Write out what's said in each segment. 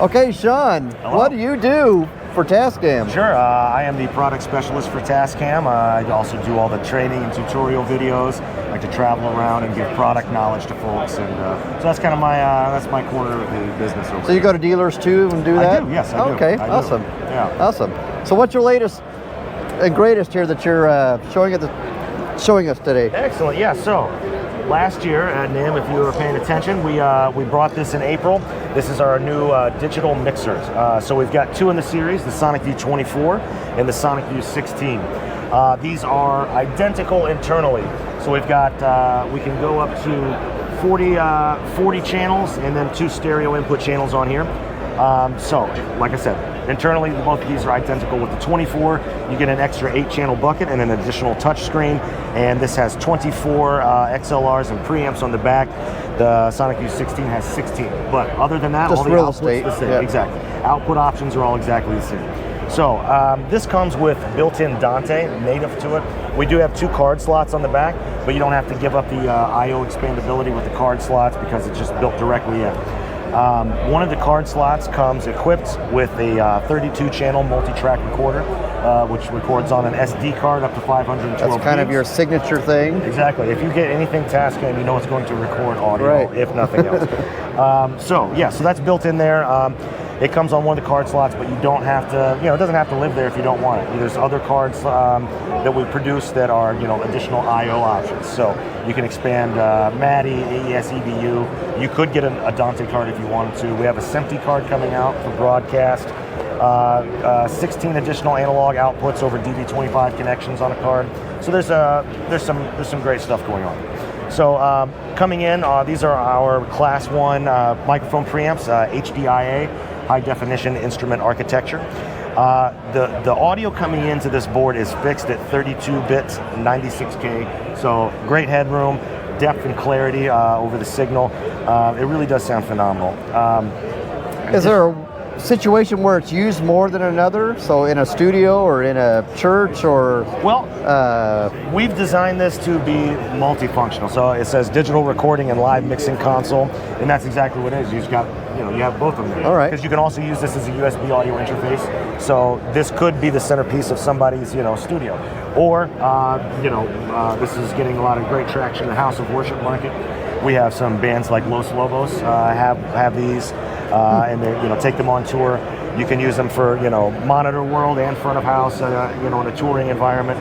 Okay, Sean, Hello. what do you do for Tascam? Sure, I am the product specialist for Tascam. I also do all the training and tutorial videos. I like to travel around and give product knowledge to folks, and so that's kind of my that's my corner of the business. Over So you go to dealers too and do that? I do, yes, I do. Okay, I do. awesome. Yeah. Awesome. So what's your latest and greatest here that you're showing us today? Excellent. Yeah. So last year at NAMM, if you were paying attention, we brought this in April. This is our new digital mixers. So we've got two in the series, the Sonic V24 and the Sonic V16. These are identical internally. So we've got, we can go up to 40 channels and then 2 stereo input channels on here. So, like I said, internally, both of these are identical. With the 24, you get an extra 8-channel bucket and an additional touchscreen, and this has 24 XLRs and preamps on the back. The Sonic V16 has 16, but other than that, just all the real outputs estate. are the same. Yeah. Exactly. Output options are all exactly the same. So this comes with built-in Dante, native to it. We do have 2 card slots on the back, but you don't have to give up the I/O expandability with the card slots because it's just built directly in. One of the card slots comes equipped with a 32-channel multi-track recorder, which records on an SD card up to 512 That's kind of gigs. your signature thing. Exactly. If you get anything Tascam, you know it's going to record audio, Right. if nothing else. So that's built in there. It comes on one of the card slots, but you don't have to, it doesn't have to live there if you don't want it. There's other cards that we produce that are, additional I/O options. So you can expand MADI, AES, EBU. You could get a Dante card if you wanted to. We have a SMPTE card coming out for broadcast. 16 additional analog outputs over DB25 connections on a card. So there's some great stuff going on. So coming in, these are our Class 1 microphone preamps, HDIA, high definition instrument architecture. The audio coming into this board is fixed at 32-bit 96K, so great headroom, depth and clarity over the signal. It really does sound phenomenal. Is there a situation where it's used more than another? So in a studio or in a church or? Well, we've designed this to be multifunctional. So it says digital recording and live mixing console, and that's exactly what it is. You've got, you have both of them. All right. Because you can also use this as a USB audio interface. So this could be the centerpiece of somebody's, studio. Or, this is getting a lot of great traction in the House of Worship market. We have some bands like Los Lobos have these, and they take them on tour. You can use them for monitor world and front of house, in a touring environment.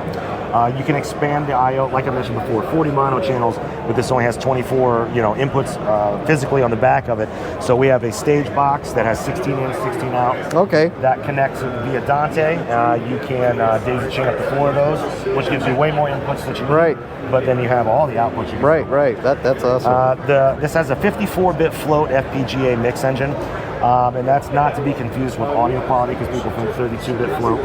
You can expand the I/O, like I mentioned before, 40 mono channels, but this only has 24 inputs physically on the back of it. So we have a stage box that has 16 in, 16 out. Okay. That connects via Dante. You can daisy chain up to 4 of those, which gives you way more inputs than you need. Right. But then you have all the outputs you can Right. That's awesome. This has a 54-bit float FPGA mix engine, and that's not to be confused with audio quality because people think 32-bit float.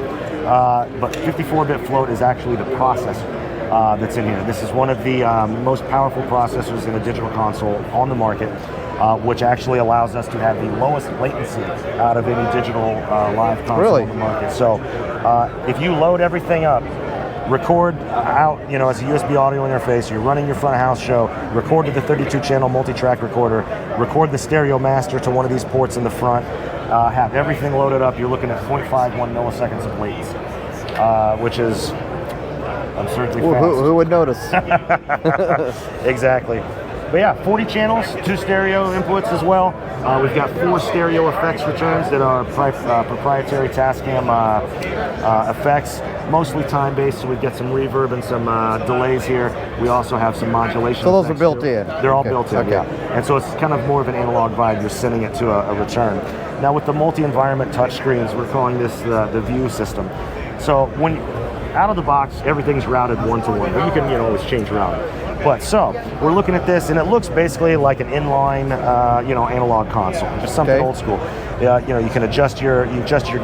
But 54-bit float is actually the processor that's in here. This is one of the most powerful processors in a digital console on the market, which actually allows us to have the lowest latency out of any digital live console on the market. So if you load everything up, record out, as a USB audio interface, you're running your front of house show, record to the 32-channel multi-track recorder, record the stereo master to one of these ports in the front, have everything loaded up, you're looking at 0.51 milliseconds of latency, which is absurdly fast. Who would notice? Exactly. But yeah, 40 channels, 2 stereo inputs as well. We've got 4 stereo effects returns that are proprietary Tascam effects, mostly time-based, so we get some reverb and some delays here. We also have some modulation. So those are built too. in? They're all built in, yeah. And so it's kind of more of an analog vibe. You're sending it to a return. Now with the multi-environment touchscreens, we're calling this the view system. So when out of the box, everything's routed one-to-one, but you can always change routing. But so we're looking at this, and it looks basically like an inline, analog console, just something old school. You can adjust your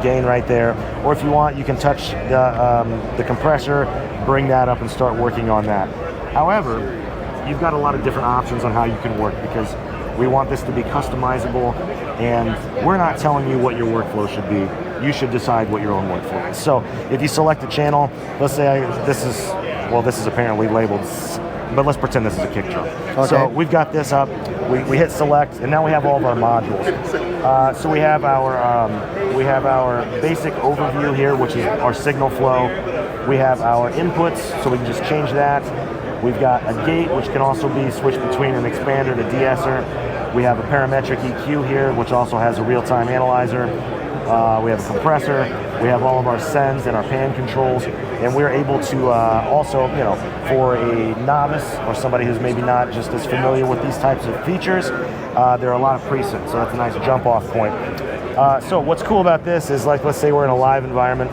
gain right there, or if you want, you can touch the compressor, bring that up, and start working on that. However, you've got a lot of different options on how you can work because we want this to be customizable, and we're not telling you what your workflow should be. You should decide what your own workflow is. So if you select a channel, let's say this is apparently labeled, but let's pretend this is a kick drum. Okay. So we've got this up, we hit select, and now we have all of our modules. So we have our basic overview here, which is our signal flow. We have our inputs, so we can just change that. We've got a gate, which can also be switched between an expander to de-esser. We have a parametric EQ here, which also has a real-time analyzer. We have a compressor. We have all of our sends and our pan controls, and we're able to also, you know, for a novice or somebody who's maybe not just as familiar with these types of features, there are a lot of presets, so that's a nice jump-off point. So what's cool about this is, like, let's say we're in a live environment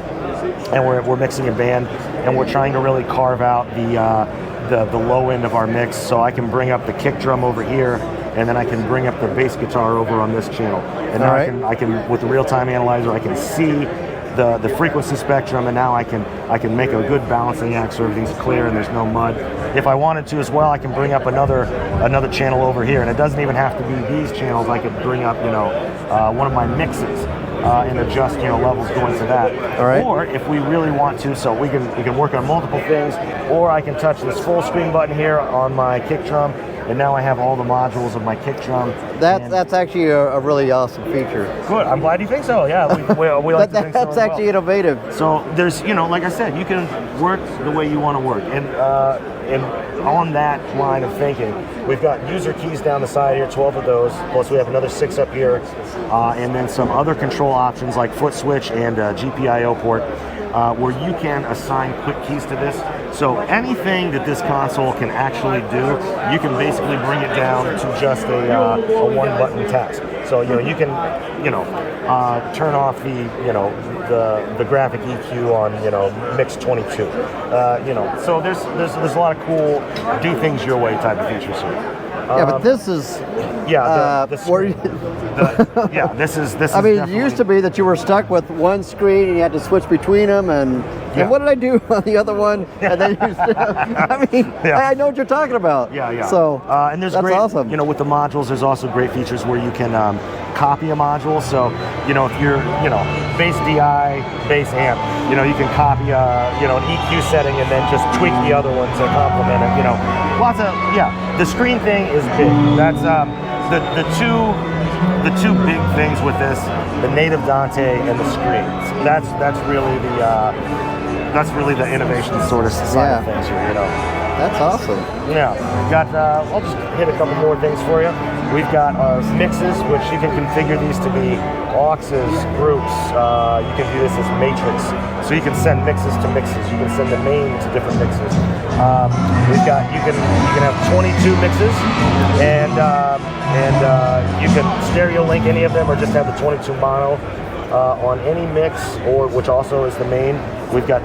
and we're mixing a band, and we're trying to really carve out the low end of our mix. So I can bring up the kick drum over here, and then I can bring up the bass guitar over on this channel. And now I can with the real-time analyzer, I can see the frequency spectrum, and now I can make a good balancing act so everything's clear and there's no mud. If I wanted to as well, I can bring up another channel over here, and it doesn't even have to be these channels. I could bring up, you know, one of my mixes and adjust, you know, levels going to that. All right. Or if we really want to, so we can work on multiple things, or I can touch this full screen button here on my kick drum, and now I have all the modules of my kick drum. That's actually a really awesome feature. Good. I'm glad you think so. Yeah, we like to think so. That's actually innovative. So there's, you know, like I said, you can work the way you want to work, and on that line of thinking, we've got user keys down the side here, 12 of those, plus we have another 6 up here, and then some other control options like foot switch and GPIO port, where you can assign quick keys to this. So anything that this console can actually do, you can basically bring it down to just a one-button task. So, you know, you can, you know, turn off the graphic EQ on, you know, mix 22. You know, so there's a lot of cool do things your way type of features here. Yeah, but this is this is. I mean, it used to be that you were stuck with one screen and you had to switch between them, and what did I do on the other one? And then I mean, I know what you're talking about. Yeah. So and there's that's great, awesome. you know, with the modules, there's also great features where you can copy a module. So, you know, if you're, you know, bass DI, bass amp, you know, you can copy you know, an EQ setting and then just tweak the other one to complement it. You know, lots of The screen thing is big. That's the two big things with this: the native Dante and the screens. That's really the innovation sort of side of things here. You know. That's awesome. Yeah, got. I'll just hit a couple more things for you. We've got our mixes, which you can configure these to be auxes, groups. You can do this as matrix, so you can send mixes to mixes. You can send the main to different mixes. We've got you can have 22 mixes, and you can stereo link any of them, or just have the 22 mono on any mix, or which also is the main. We got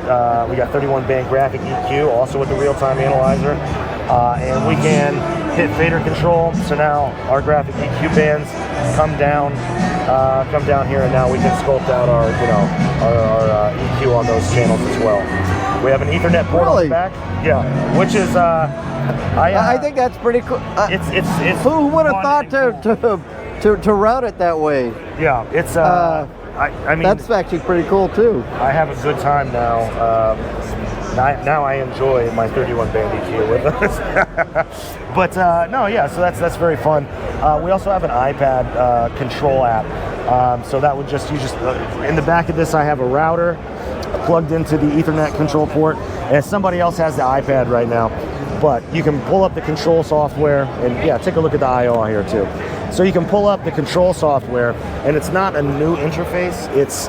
31 band graphic EQ, also with the real-time analyzer, and we can hit fader control. So now our graphic EQ bands come down here, and now we can sculpt out our EQ on those channels as well. We have an Ethernet port on the back, which is I think that's pretty cool. It's who would have thought to route it that way? Yeah, it's I mean, that's actually pretty cool too. I have a good time now. Now I enjoy my 31 band EQ with us. But so that's very fun. We also have an iPad control app. So that would just in the back of this, I have a router plugged into the Ethernet control port, and somebody else has the iPad right now. But you can pull up the control software, and take a look at the I/O here too. So you can pull up the control software, and it's not a new interface. It's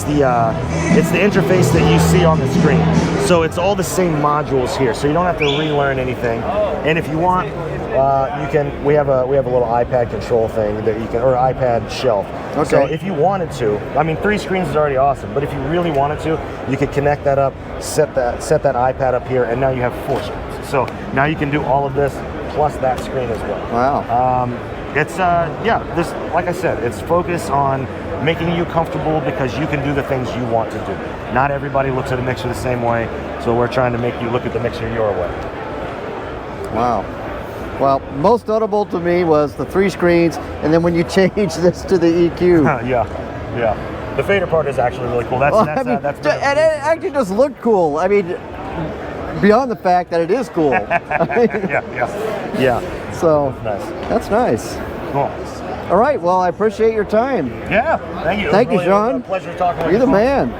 the interface that you see on the screen. So it's all the same modules here. So you don't have to relearn anything. And if you want, you can. We have a little iPad control thing that you can, or iPad shelf. Okay. So if you wanted to, I mean, 3 screens is already awesome. But if you really wanted to, you could connect that up, set that iPad up here, and now you have 4 screens. So now you can do all of this plus that screen as well. Wow. It's this, like I said, it's focused on making you comfortable because you can do the things you want to do. Not everybody looks at a mixer the same way, so we're trying to make you look at the mixer your way. Wow. Well, most notable to me was the 3 screens, and then when you change this to the EQ. Yeah. The fader part is actually really cool. That's and it actually just looked cool. I mean, beyond the fact that it is cool. Yeah. So that's nice. That's nice. Cool. All right. Well, I appreciate your time. Yeah, thank you. Thank you, Really Sean. a pleasure talking with You're you. the man.